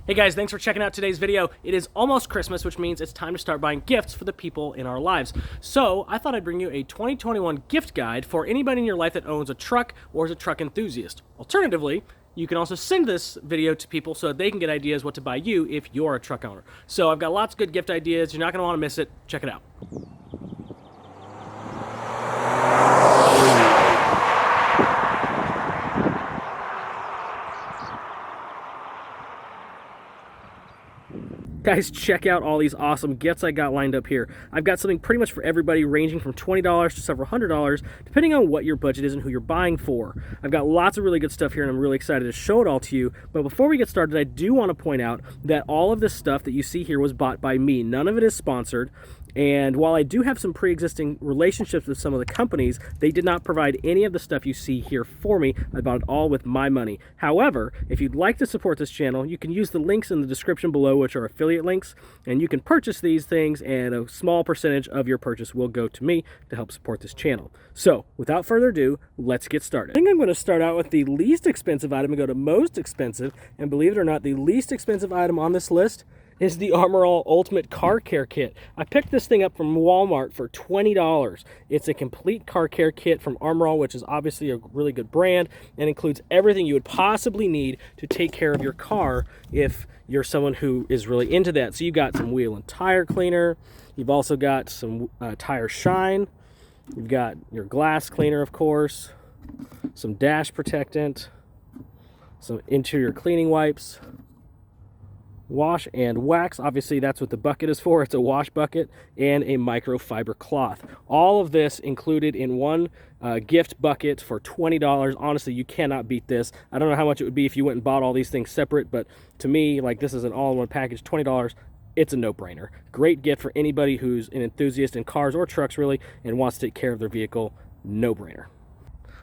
Hey guys, thanks for checking out today's video. It is almost Christmas, which means it's time to start buying gifts for the people in our lives. So I thought I'd bring you a 2021 gift guide for anybody in your life that owns a truck or is a truck enthusiast. Alternatively, you can also send this video to people so that they can get ideas what to buy you if you're a truck owner. So I've got lots of good gift ideas. You're not going to want to miss it. Check it out. Guys, check out all these awesome gifts I got lined up here. I've got something pretty much for everybody, ranging from $20 to several $100s, depending on what your budget is and who you're buying for. I've got lots of really good stuff here, and I'm really excited to show it all to you. But before we get started, I do want to point out that all of this stuff that you see here was bought by me. None of it is sponsored. And while I do have some pre-existing relationships with some of the companies, they did not provide any of the stuff you see here for me. I bought it all with my money. However, if you'd like to support this channel, you can use the links in the description below, which are affiliate links, and you can purchase these things, and a small percentage of your purchase will go to me to help support this channel. So, without further ado, let's get started. I think I'm going to start out with the least expensive item and go to most expensive, and believe it or not, the least expensive item on this list is the Armor All Ultimate Car Care Kit. I picked this thing up from Walmart for $20. It's a complete car care kit from Armor All, which is obviously a really good brand, and includes everything you would possibly need to take care of your car if you're someone who is really into that. So you've got some wheel and tire cleaner, you've also got some tire shine, you've got your glass cleaner, of course, some dash protectant, some interior cleaning wipes, wash and wax, obviously that's what the bucket is for, it's a wash bucket, and a microfiber cloth. All of this included in one gift bucket for $20. Honestly, you cannot beat this. I don't know how much it would be if you went and bought all these things separate, but to me, like, this is an all-in-one package, $20. It's a no-brainer. Great gift for anybody who's an enthusiast in cars or trucks, really, and wants to take care of their vehicle. No-brainer.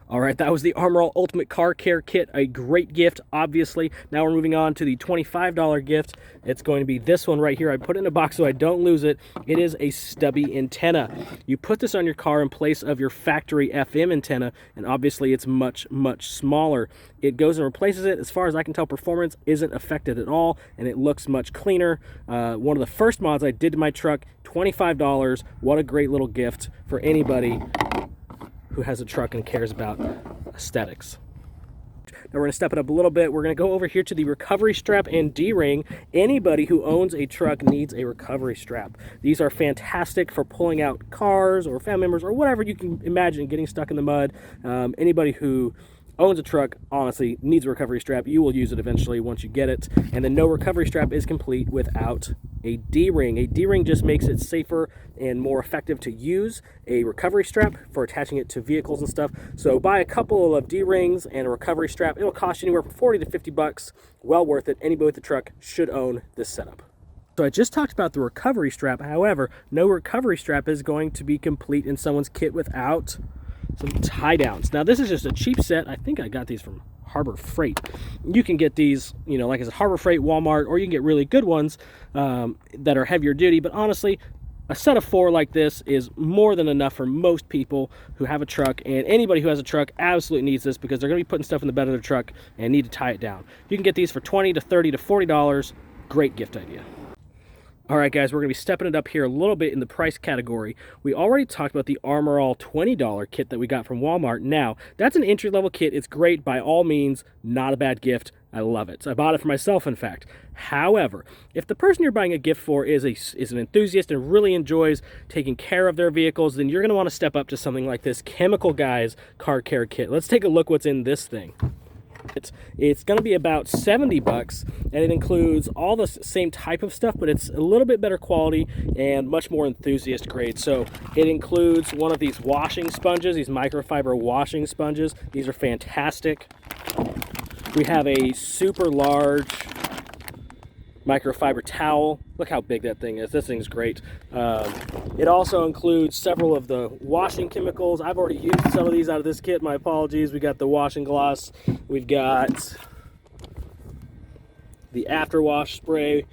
All right, that was the Armor All Ultimate Car Care Kit, a great gift, obviously. Now we're moving on to the $25 gift. It's going to be this one right here. I put it in a box so I don't lose it. It is a stubby antenna. You put this on your car in place of your factory FM antenna, and obviously it's much, much smaller. It goes and replaces it. As far as I can tell, performance isn't affected at all, and it looks much cleaner. One of the first mods I did to my truck, $25. What a great little gift for anybody who has a truck and cares about aesthetics. Now we're going to step it up a little bit. We're going to go over here to the recovery strap and D-ring. Anybody who owns a truck needs a recovery strap. These are fantastic for pulling out cars or family members or whatever you can imagine getting stuck in the mud. Anybody who owns a truck, honestly, needs a recovery strap. You will use it eventually once you get it. And then no recovery strap is complete without a D-ring. A D-ring just makes it safer and more effective to use a recovery strap for attaching it to vehicles and stuff. So buy a couple of D-rings and a recovery strap. It'll cost you anywhere from 40 to 50 bucks. Well worth it. Anybody with a truck should own this setup. So I just talked about the recovery strap. However, no recovery strap is going to be complete in someone's kit without some tie downs. Now this is just a cheap set. I think I got these from Harbor Freight. You can get these, you know, like I said, Harbor Freight, Walmart, or you can get really good ones that are heavier duty. But honestly, a set of 4 like this is more than enough for most people who have a truck, and anybody who has a truck absolutely needs this because they're going to be putting stuff in the bed of their truck and need to tie it down. You can get these for $20 to $30 to $40. Great gift idea. All right, guys, we're going to be stepping it up here a little bit in the price category. We already talked about the Armor All $20 kit that we got from Walmart. Now, that's an entry-level kit. It's great. By all means, not a bad gift. I love it. So I bought it for myself, in fact. However, if the person you're buying a gift for is an enthusiast and really enjoys taking care of their vehicles, then you're going to want to step up to something like this Chemical Guys Car Care Kit. Let's take a look what's in this thing. It's going to be about 70 bucks, and it includes all the same type of stuff, but it's a little bit better quality and much more enthusiast grade. So it includes one of these washing sponges, these microfiber washing sponges. These are fantastic. We have a super large microfiber towel. Look how big that thing is. This thing's great. It also includes several of the washing chemicals. I've already used some of these out of this kit. My apologies. We got the washing gloss. We've got the after wash spray.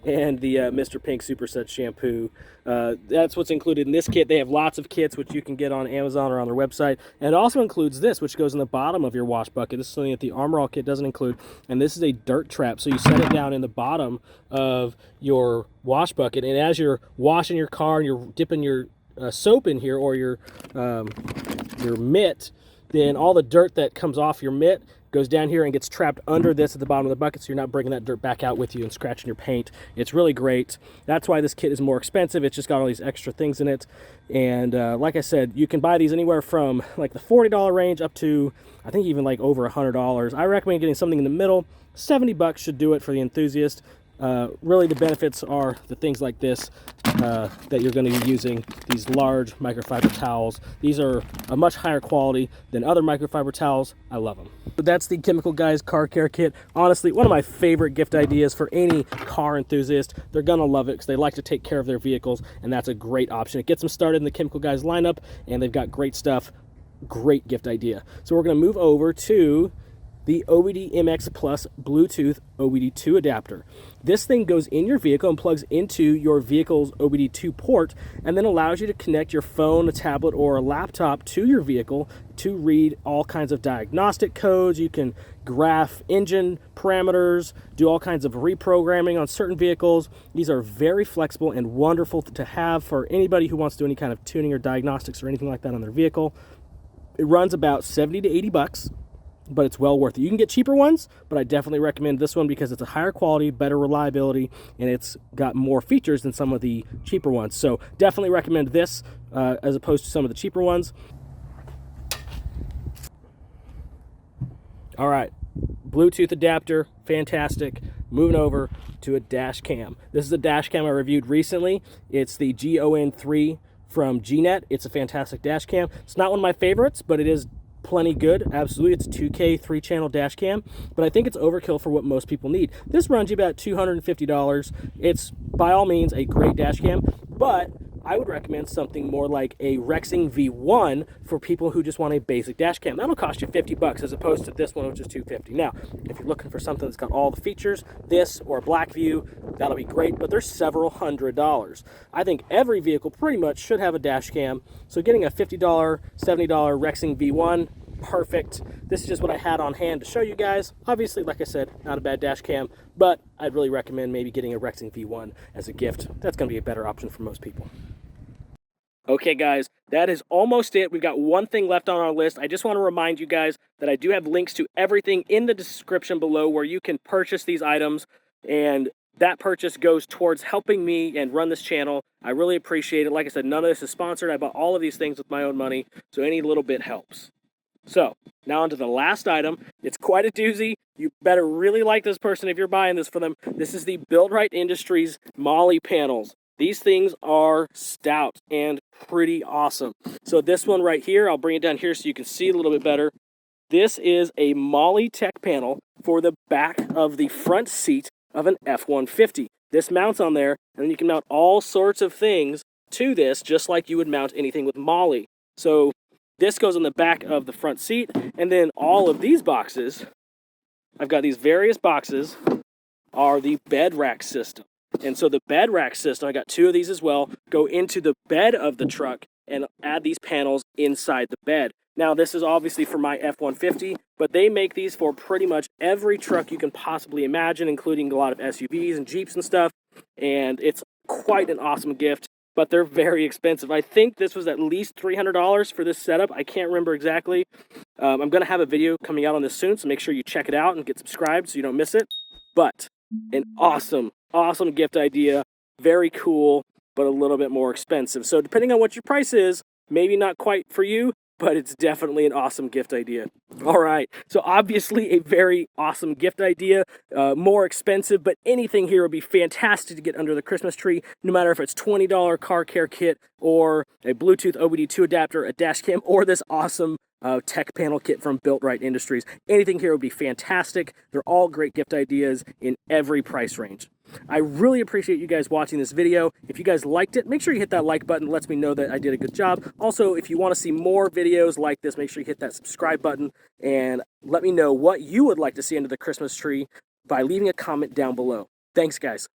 and the Mr. Pink Super Set shampoo. That's what's included in this kit. They have lots of kits which you can get on Amazon or on their website, and it also includes this, which goes in the bottom of your wash bucket. This is something that the Armor All kit doesn't include, and this is a dirt trap. So you set it down in the bottom of your wash bucket, and as you're washing your car and you're dipping your soap in here, or your mitt, then all the dirt that comes off your mitt goes down here and gets trapped under this at the bottom of the bucket, so you're not bringing that dirt back out with you and scratching your paint. It's really great. That's why this kit is more expensive. It's just got all these extra things in it. And like I said, you can buy these anywhere from like the $40 range up to, I think, even like over $100. I recommend getting something in the middle. 70 bucks should do it for the enthusiast. Really, the benefits are the things like this that you're going to be using, these large microfiber towels. These are a much higher quality than other microfiber towels. I love them. So that's the Chemical Guys car care kit. Honestly, one of my favorite gift ideas for any car enthusiast. They're going to love it because they like to take care of their vehicles, and that's a great option. It gets them started in the Chemical Guys lineup, and they've got great stuff. Great gift idea. So we're going to move over to the OBD MX Plus Bluetooth OBD2 adapter. This thing goes in your vehicle and plugs into your vehicle's OBD2 port, and then allows you to connect your phone, a tablet, or a laptop to your vehicle to read all kinds of diagnostic codes. You can graph engine parameters, do all kinds of reprogramming on certain vehicles. These are very flexible and wonderful to have for anybody who wants to do any kind of tuning or diagnostics or anything like that on their vehicle. It runs about 70 to 80 bucks. But it's well worth it. You can get cheaper ones, but I definitely recommend this one because it's a higher quality, better reliability, and it's got more features than some of the cheaper ones. So definitely recommend this as opposed to some of the cheaper ones. All right, Bluetooth adapter, fantastic. Moving over to a dash cam. This is a dash cam I reviewed recently. It's the GON3 from GNet. It's a fantastic dash cam. It's not one of my favorites, but it is plenty good. Absolutely, it's a 2K 3-channel dash cam, but I think it's overkill for what most people need. This runs you about $250. It's by all means a great dash cam, but I would recommend something more like a Rexing V1 for people who just want a basic dash cam. That'll cost you 50 bucks as opposed to this one, which is $250. Now, if you're looking for something that's got all the features, this or a Blackview, that'll be great, but there's several $100s. I think every vehicle pretty much should have a dash cam, so getting a $50, $70 Rexing V1, perfect. This is just what I had on hand to show you guys. Obviously, like I said, not a bad dash cam, but I'd really recommend maybe getting a Rexing V1 as a gift. That's going to be a better option for most people. Okay, guys, that is almost it. We've got one thing left on our list. I just want to remind you guys that I do have links to everything in the description below where you can purchase these items, and that purchase goes towards helping me and run this channel. I really appreciate it. Like I said, none of this is sponsored. I bought all of these things with my own money, so any little bit helps. So, now onto the last item. It's quite a doozy. You better really like this person if you're buying this for them. This is the Built Right Industries Molly panels. These things are stout and pretty awesome. So this one right here, I'll bring it down here so you can see it a little bit better. This is a Molly Tech panel for the back of the front seat of an F-150. This mounts on there, and then you can mount all sorts of things to this, just like you would mount anything with Molly. So this goes on the back of the front seat, and then all of these boxes, I've got these various boxes, are the bed rack system. And so the bed rack system, I got two of these as well, go into the bed of the truck and add these panels inside the bed. Now, this is obviously for my F-150, but they make these for pretty much every truck you can possibly imagine, including a lot of SUVs and Jeeps and stuff. And it's quite an awesome gift, but they're very expensive. I think this was at least $300 for this setup. I can't remember exactly. I'm going to have a video coming out on this soon, so make sure you check it out and get subscribed so you don't miss it. But an awesome gift idea. Very cool, but a little bit more expensive. So depending on what your price is, maybe not quite for you, but it's definitely an awesome gift idea. All right, so obviously a very awesome gift idea, more expensive, but anything here would be fantastic to get under the Christmas tree, no matter if it's $20 car care kit or a Bluetooth OBD2 adapter, a dash cam, or this awesome tech panel kit from Built Right Industries. Anything here would be fantastic. They're all great gift ideas in every price range. I really appreciate you guys watching this video. If you guys liked it, make sure you hit that like button. It lets me know that I did a good job. Also, if you want to see more videos like this, make sure you hit that subscribe button and let me know what you would like to see under the Christmas tree by leaving a comment down below. Thanks, guys.